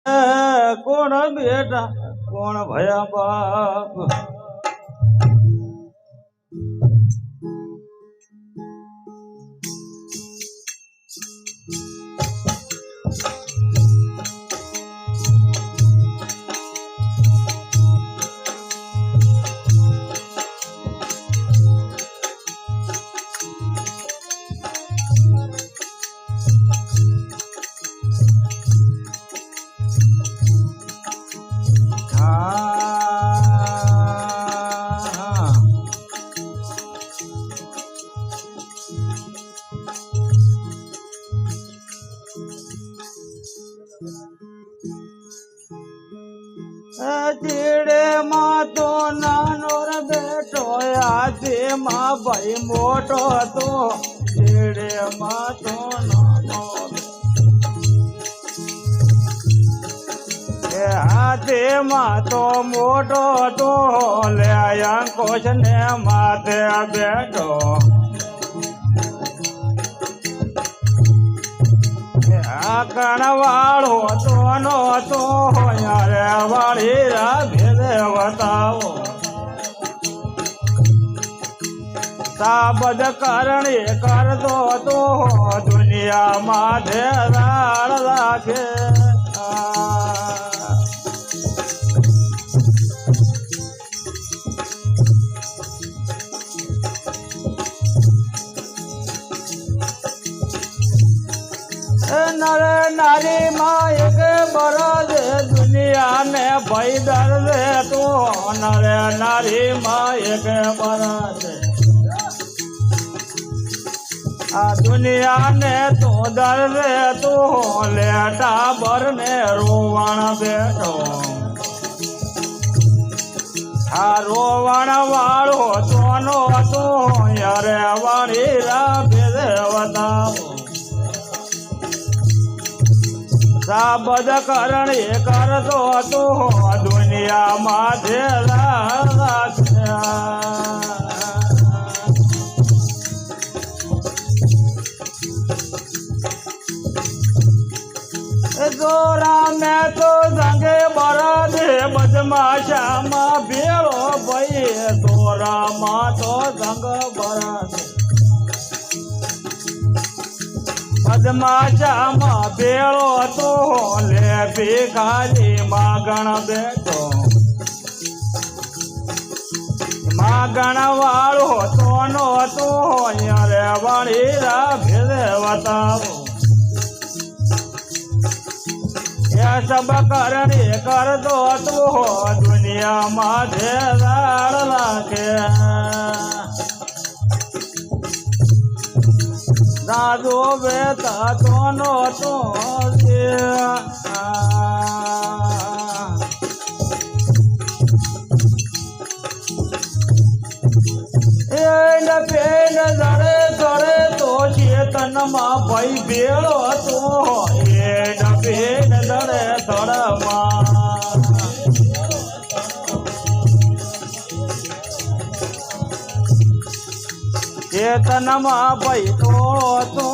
કોણ બેટા કોણ ભયા બાપ ચીડે માં તો નાનો રે બેટો આજે માં ભાઈ મોટો તો ચીડે માં તો નાનો આજે માં તો મોટો તો લે અંકોશ ને માથે બેઠો કણવાળો તો નો તો રે વાળી ભેદે બતાવો સાબદ કરણી કરતો તો દુનિયામાં ધેરાળ રાખે नर नारी माँ एक बरद दुनिया में भाई दर्द तो नर नारी माँ एक बरद दुनिया ने तो दर्द तो लेटा बर ने रोवण बैठो रोवण वालो दोनो तो यारे वाली भेद बताओ સાબદ કરણી કરતો તો દુનિયામાં ધેલા દોરા મેં તો જંગે બરાદે બદમાશામાં ભેળો ભાઈ દોરામાં તો જંગ બરાદે બદમાશામાં ભેળો તો લે ભિખારી માગણ બેઠો માગણ વાળો તો નો તો રે વાળી ભેદે બતાવો એ સબ કરણી કરતો તો દુનિયામાં ધેરાળ લાગે દાદો બેટા તો નો તો પેન દડે દડે તો ચેતનમાં ભાઈ ભેળો તો પેન દડે દડમાં ચેતનમાં ભાઈ તોળો તો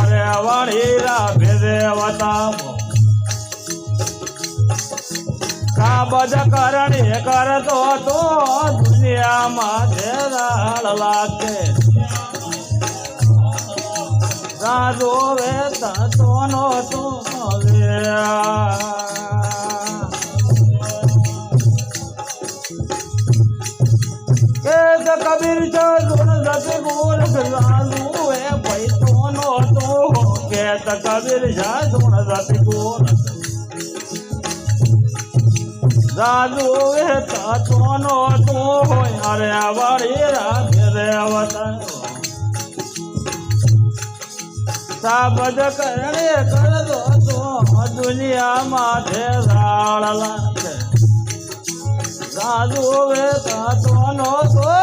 રે વાળી ભેદે બતાવો સાબદ કરણી કરતો તો દુનિયામાં ધેરાળ લાગે રાજો વેતા તો નો તો કબીર ગુણ લાલુ એ ભાઈ તો નો તો કે કબીર ગુણ ગુણ રાજુ એ તો નો તો રે વાળી ભેદે બતાવો સાબદ કરણે કરતો તો દુનિયામાં ધેરાળ લાગે રાજુ એ તો નો તો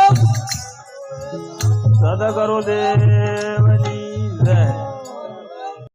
સદગુરુદેવ